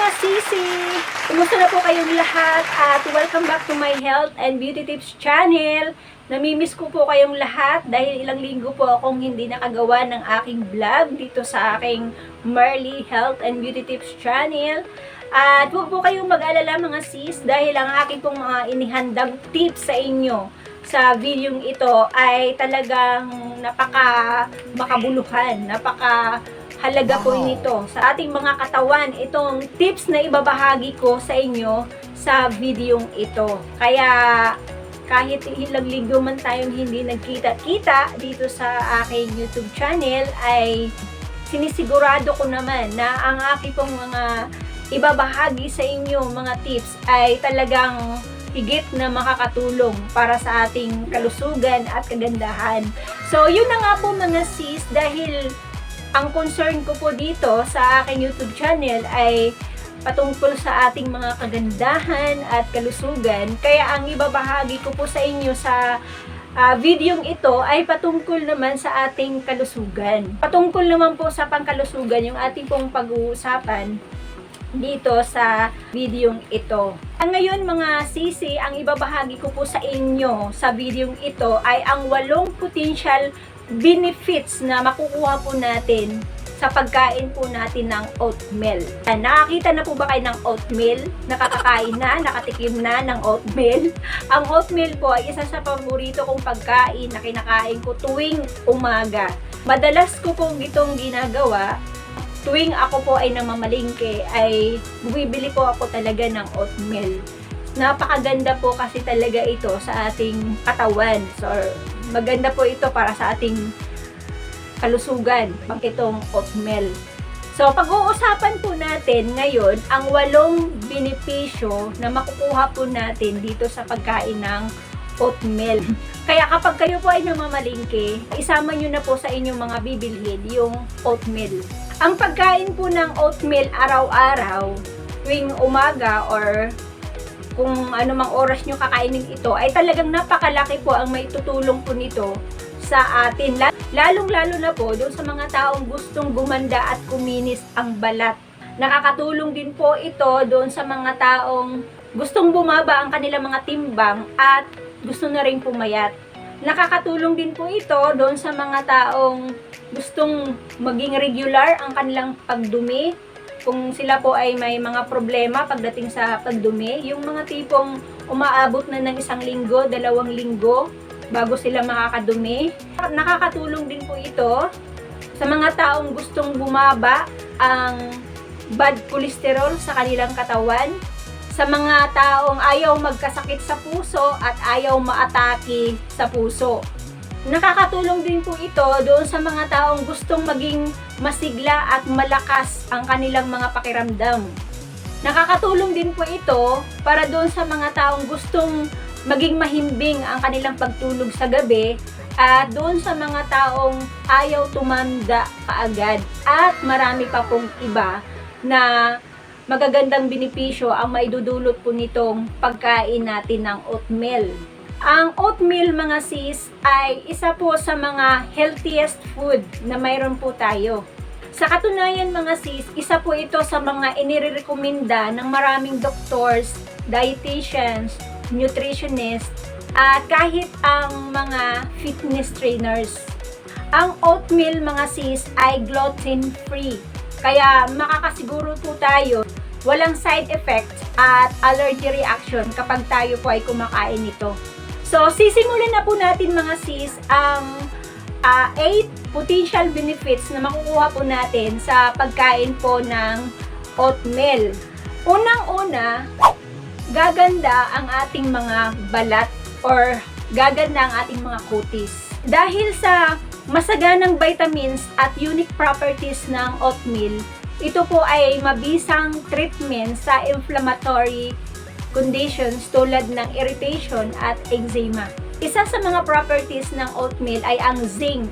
mga sisi! Kumusta na po kayong lahat at welcome back to my health and beauty tips channel. Namimiss ko po kayong lahat dahil ilang linggo po akong hindi nakagawa ng aking vlog dito sa aking Marley Health and Beauty Tips channel. At huwag po kayong mag-alala mga sis dahil ang aking pong mga inihandang tips sa inyo sa videong ito ay talagang napaka makabuluhan, napaka halaga po nito sa ating mga katawan, itong tips na ibabahagi ko sa inyo sa videong ito. Kaya kahit ilang linggo man tayong hindi nagkita-kita dito sa aking YouTube channel, ay sinisigurado ko naman na ang aking pong mga ibabahagi sa inyo mga tips ay talagang higit na makakatulong para sa ating kalusugan at kagandahan. So yun na nga po mga sis, dahil ang concern ko po dito sa aking YouTube channel ay patungkol sa ating mga kagandahan at kalusugan. Kaya ang ibabahagi ko po sa inyo sa videong ito ay patungkol naman sa ating kalusugan. Patungkol naman po sa pangkalusugan yung ating pong pag-uusapan dito sa videong ito. Ngayon mga sisi, ang ibabahagi ko po sa inyo sa videong ito ay ang 8 potential benefits na makukuha po natin sa pagkain po natin ng oatmeal. Nakakita na po ba kayo ng oatmeal? Nakakakain na, nakatikim na ng oatmeal? Ang oatmeal po ay isa sa paborito kong pagkain na kinakain ko tuwing umaga. Madalas ko pong itong ginagawa tuwing ako po ay namamalingke, ay bumibili po ako talaga ng oatmeal. Napakaganda po kasi talaga ito sa ating katawan. So, maganda po ito para sa ating kalusugan, pag itong oatmeal. So, pag-uusapan po natin ngayon ang 8 benepisyo na makukuha po natin dito sa pagkain ng oatmeal. Kaya kapag kayo po ay namamalingke, isama nyo na po sa inyong mga bibilhin yung oatmeal. Ang pagkain po ng oatmeal araw-araw, tuwing umaga or kung anumang oras nyo kakainin ito, ay talagang napakalaki po ang maitutulong po nito sa atin. Lalong-lalo na po doon sa mga taong gustong gumanda at kuminis ang balat. Nakakatulong din po ito doon sa mga taong gustong bumaba ang kanilang mga timbang at gusto na rin pumayat. Nakakatulong din po ito doon sa mga taong gustong maging regular ang kanilang pagdumi. Kung sila po ay may mga problema pagdating sa pagdumi, yung mga tipong umaabot na ng 1 linggo, 2 linggo bago sila makakadumi. Nakakatulong din po ito sa mga taong gustong bumaba ang bad cholesterol sa kanilang katawan, sa mga taong ayaw magkasakit sa puso at ayaw maatake sa puso. Nakakatulong din po ito doon sa mga taong gustong maging masigla at malakas ang kanilang mga pakiramdam. Nakakatulong din po ito para doon sa mga taong gustong maging mahimbing ang kanilang pagtulog sa gabi at doon sa mga taong ayaw tumanda kaagad. At marami pa pong iba na magagandang benepisyo ang maidudulot po nitong pagkain natin ng oatmeal. Ang oatmeal mga sis ay isa po sa mga healthiest food na mayroon po tayo. Sa katunayan mga sis, isa po ito sa mga inirekomenda ng maraming doctors, dietitians, nutritionists, at kahit ang mga fitness trainers. Ang oatmeal mga sis ay gluten-free. Kaya makakasiguro po tayo walang side effect at allergy reaction kapag tayo po ay kumakain nito. So, sisimulan na po natin mga sis ang 8 potential benefits na makukuha po natin sa pagkain po ng oatmeal. Unang-una, gaganda ang ating mga balat or gaganda ang ating mga kutis. Dahil sa masaganang vitamins at unique properties ng oatmeal, ito po ay mabisang treatment sa inflammatory conditions tulad ng irritation at eczema. Isa sa mga properties ng oatmeal ay ang zinc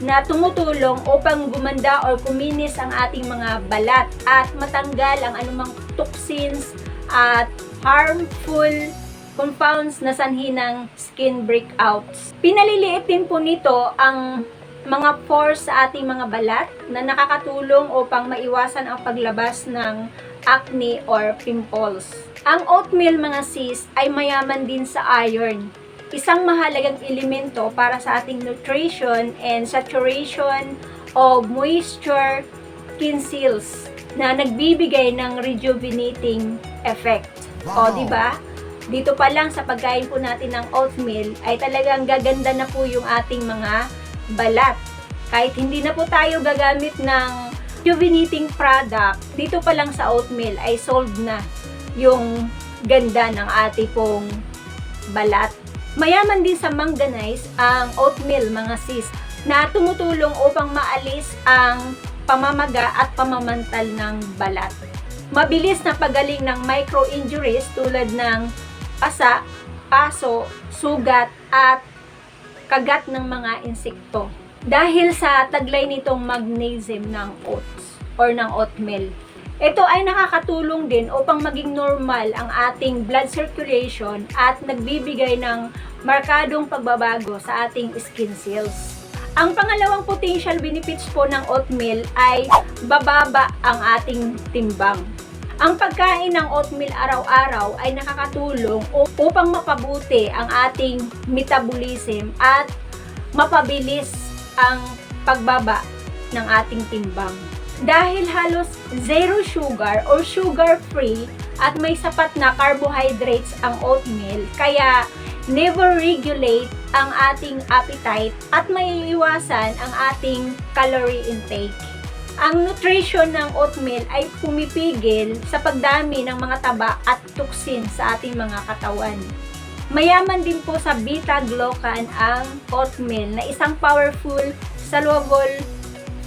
na tumutulong upang gumanda or kuminis ang ating mga balat at matanggal ang anumang toxins at harmful compounds na sanhi ng skin breakouts. Pinaliliit din po nito ang mga pores sa ating mga balat na nakakatulong upang maiwasan ang paglabas ng acne or pimples. Ang oatmeal mga sis ay mayaman din sa iron, isang mahalagang elemento para sa ating nutrition and saturation of moisture skin cells na nagbibigay ng rejuvenating effect. O, di ba? Dito pa lang sa pagkain po natin ng oatmeal ay talagang gaganda na po yung ating mga balat. Kahit hindi na po tayo gagamit ng rejuvenating product, dito pa lang sa oatmeal ay solved na yung ganda ng ating pong balat. Mayaman din sa manganese ang oatmeal mga sis na tumutulong upang maalis ang pamamaga at pamamantal ng balat. Mabilis na pagaling ng micro-injuries tulad ng pasa, paso, sugat at kagat ng mga insekto. Dahil sa taglay nitong magnesium ng oats or ng oatmeal. Ito ay nakakatulong din upang maging normal ang ating blood circulation at nagbibigay ng markadong pagbabago sa ating skin cells. Ang pangalawang potential benefits po ng oatmeal ay bababa ang ating timbang. Ang pagkain ng oatmeal araw-araw ay nakakatulong upang mapabuti ang ating metabolism at mapabilis ang pagbaba ng ating timbang. Dahil halos zero sugar or sugar-free at may sapat na carbohydrates ang oatmeal, kaya never regulate ang ating appetite at maiiwasan ang ating calorie intake. Ang nutrition ng oatmeal ay pumipigil sa pagdami ng mga taba at toxin sa ating mga katawan. Mayaman din po sa beta-glucan ang oatmeal na isang powerful soluble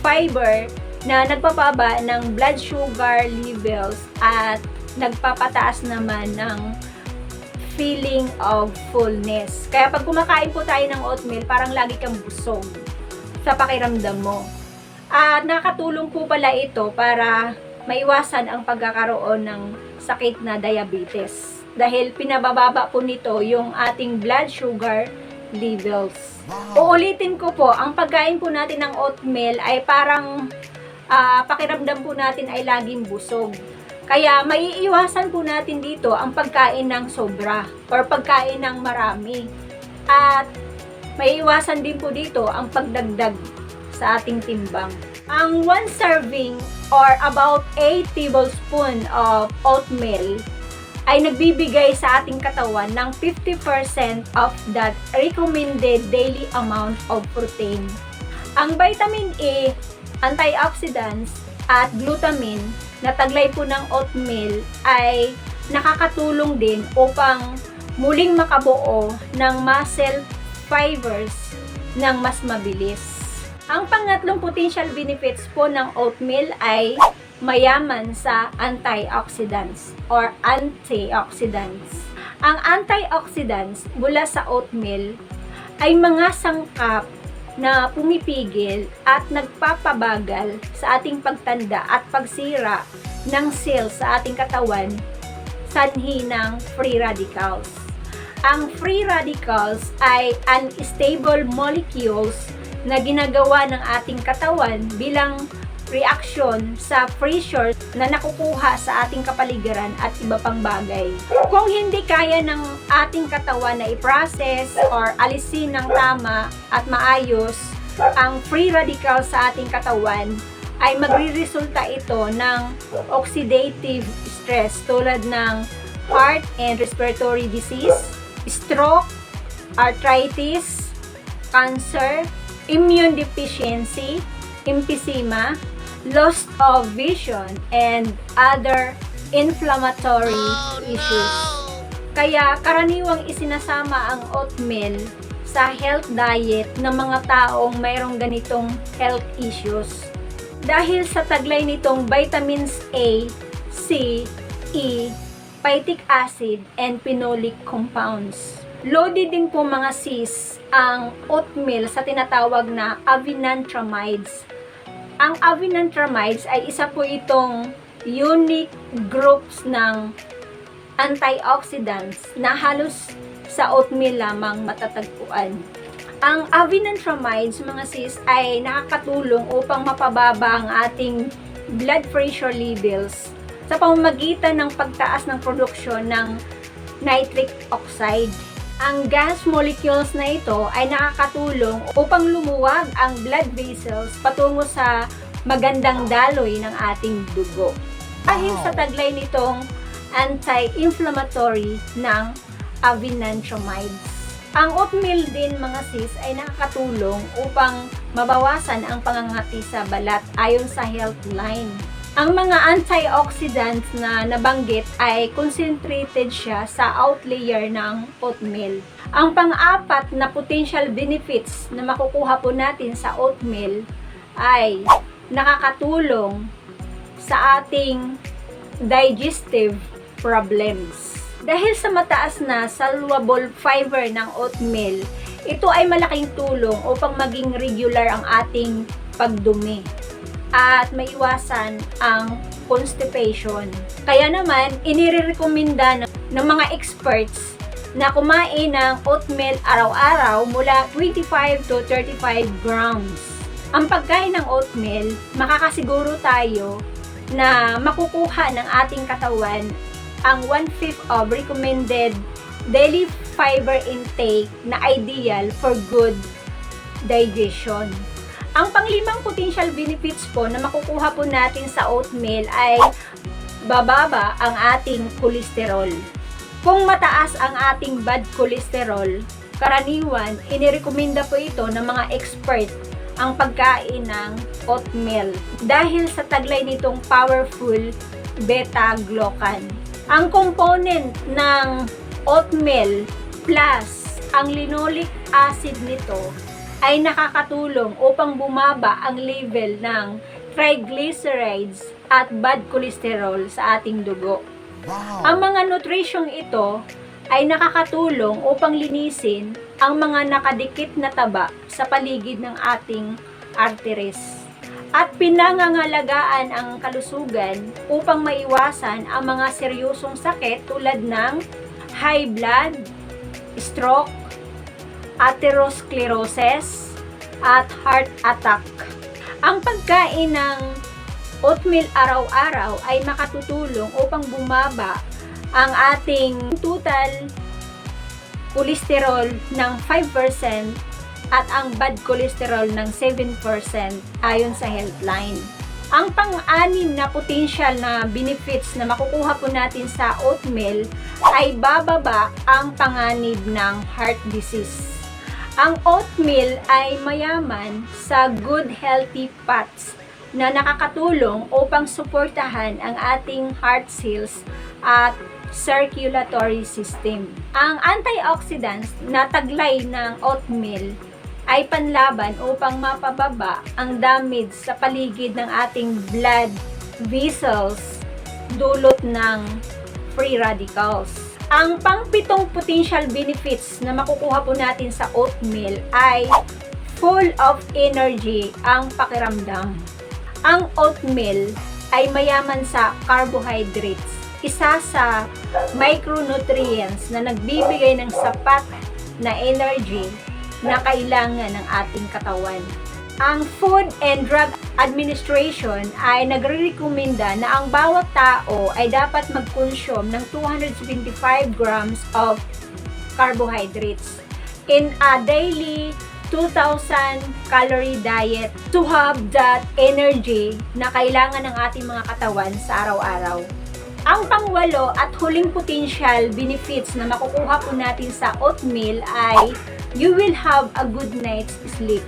fiber na nagpapaba ng blood sugar levels at nagpapataas naman ng feeling of fullness. Kaya pag kumakain po tayo ng oatmeal, parang lagi kang busog sa pakiramdam mo. At nakakatulong po pala ito para maiwasan ang pagkakaroon ng sakit na diabetes. Dahil pinabababa po nito yung ating blood sugar levels. Uulitin ko po, ang pagkain po natin ng oatmeal ay parang pakiramdam po natin ay laging busog. Kaya maiiwasan po natin dito ang pagkain ng sobra or pagkain ng marami. At maiiwasan din po dito ang pagdagdag sa ating timbang. Ang 1 serving or about 8 tablespoon of oatmeal ay nagbibigay sa ating katawan ng 50% of that recommended daily amount of protein. Ang vitamin A, antioxidants, at glutamine na taglay po ng oatmeal ay nakakatulong din upang muling makabuo ng muscle fibers ng mas mabilis. Ang pangatlong potential benefits po ng oatmeal ay mayaman sa antioxidants or antioxidants. Ang antioxidants mula sa oatmeal ay mga sangkap na pumipigil at nagpapabagal sa ating pagtanda at pagsira ng cells sa ating katawan, sanhi ng free radicals. Ang free radicals ay unstable molecules na ginagawa ng ating katawan bilang reaksyon sa pressure na nakukuha sa ating kapaligiran at iba pang bagay. Kung hindi kaya ng ating katawan na i-process or alisin ng tama at maayos ang free radical sa ating katawan, ay magre-resulta ito ng oxidative stress tulad ng heart and respiratory disease, stroke, arthritis, cancer, immune deficiency, emphysema, loss of vision, and other inflammatory issues. Kaya karaniwang isinasama ang oatmeal sa health diet ng mga taong mayroong ganitong health issues. Dahil sa taglay nitong vitamins A, C, E, phytic acid, and phenolic compounds. Loaded din po mga sis ang oatmeal sa tinatawag na avinantramides. Ang avinantramides ay isa po itong unique groups ng antioxidants na halos sa oatmeal lamang matatagpuan. Ang avinantramides mga sis ay nakakatulong upang mapababa ang ating blood pressure levels sa pamamagitan ng pagtaas ng produksyon ng nitric oxide. Ang gas molecules na ito ay nakakatulong upang lumuwag ang blood vessels patungo sa magandang daloy ng ating dugo. Dahil sa taglay nitong anti-inflammatory ng avinantramides. Ang oatmeal din mga sis ay nakakatulong upang mabawasan ang pangangati sa balat ayon sa Healthline. Ang mga antioxidants na nabanggit ay concentrated siya sa outlayer ng oatmeal. Ang pang-apat na potential benefits na makukuha po natin sa oatmeal ay nakakatulong sa ating digestive problems. Dahil sa mataas na soluble fiber ng oatmeal, ito ay malaking tulong upang maging regular ang ating pagdumi at maiwasan ang constipation. Kaya naman, inirekomenda ng mga experts na kumain ng oatmeal araw-araw mula 25 to 35 grams. Ang pagkain ng oatmeal, makakasiguro tayo na makukuha ng ating katawan ang 1/5 of recommended daily fiber intake na ideal for good digestion. Ang panglimang potential benefits po na makukuha po natin sa oatmeal ay bababa ang ating cholesterol. Kung mataas ang ating bad cholesterol, karaniwan, inirekomenda po ito ng mga expert ang pagkain ng oatmeal dahil sa taglay nitong powerful beta-glucan. Ang component ng oatmeal plus ang linoleic acid nito ay nakakatulong upang bumaba ang level ng triglycerides at bad cholesterol sa ating dugo. Wow. Ang mga nutrisyong ito ay nakakatulong upang linisin ang mga nakadikit na taba sa paligid ng ating arteries at pinangangalagaan ang kalusugan upang maiwasan ang mga seryosong sakit tulad ng high blood, stroke, atherosclerosis, at heart attack. Ang pagkain ng oatmeal araw-araw ay makatutulong upang bumaba ang ating total cholesterol ng 5% at ang bad cholesterol ng 7% ayon sa Healthline. Ang pang-anim na potential na benefits na makukuha po natin sa oatmeal ay bababa ang panganib ng heart disease. Ang oatmeal ay mayaman sa good healthy fats na nakakatulong upang suportahan ang ating heart cells at circulatory system. Ang antioxidants na taglay ng oatmeal ay panlaban upang mapababa ang damage sa paligid ng ating blood vessels dulot ng free radicals. Ang pang-pitong potential benefits na makukuha po natin sa oatmeal ay full of energy ang pakiramdam. Ang oatmeal ay mayaman sa carbohydrates, isa sa micronutrients na nagbibigay ng sapat na energy na kailangan ng ating katawan. Ang Food and Drug Administration ay nagre-rekomenda na ang bawat tao ay dapat mag-consume ng 275 grams of carbohydrates in a daily 2,000 calorie diet to have that energy na kailangan ng ating mga katawan sa araw-araw. Ang pangwalo at huling potential benefits na makukuha po natin sa oatmeal ay you will have a good night's sleep.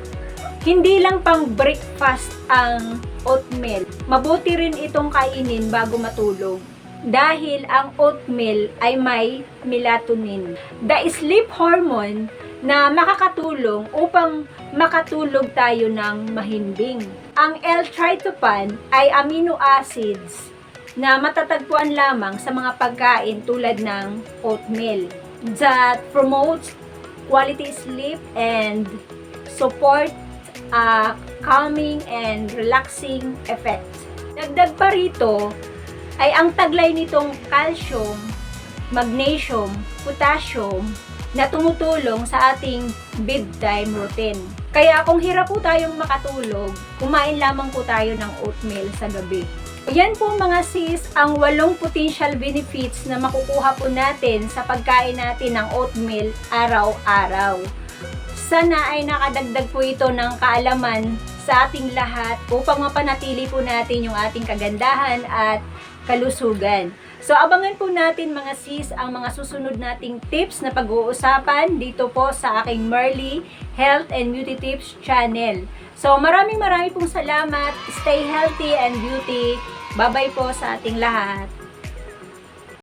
Hindi lang pang breakfast ang oatmeal. Mabuti rin itong kainin bago matulog. Dahil ang oatmeal ay may melatonin, the sleep hormone na makakatulong upang makatulog tayo ng mahimbing. Ang L-tryptophan ay amino acids na matatagpuan lamang sa mga pagkain tulad ng oatmeal that promotes quality sleep and support calming and relaxing effect. Dagdag pa rito ay ang taglay nitong calcium, magnesium, potassium na tumutulong sa ating bedtime routine. Kaya kung hirap po tayong makatulog, kumain lamang po tayo ng oatmeal sa gabi. Yan po mga sis, ang 8 potential benefits na makukuha po natin sa pagkain natin ng oatmeal araw-araw. Sana ay nakadagdag po ito ng kaalaman sa ating lahat upang mapanatili po natin yung ating kagandahan at kalusugan. So, abangan po natin mga sis ang mga susunod nating tips na pag-uusapan dito po sa aking Merly Health and Beauty Tips channel. So, maraming pong salamat. Stay healthy and beauty. Bye-bye po sa ating lahat.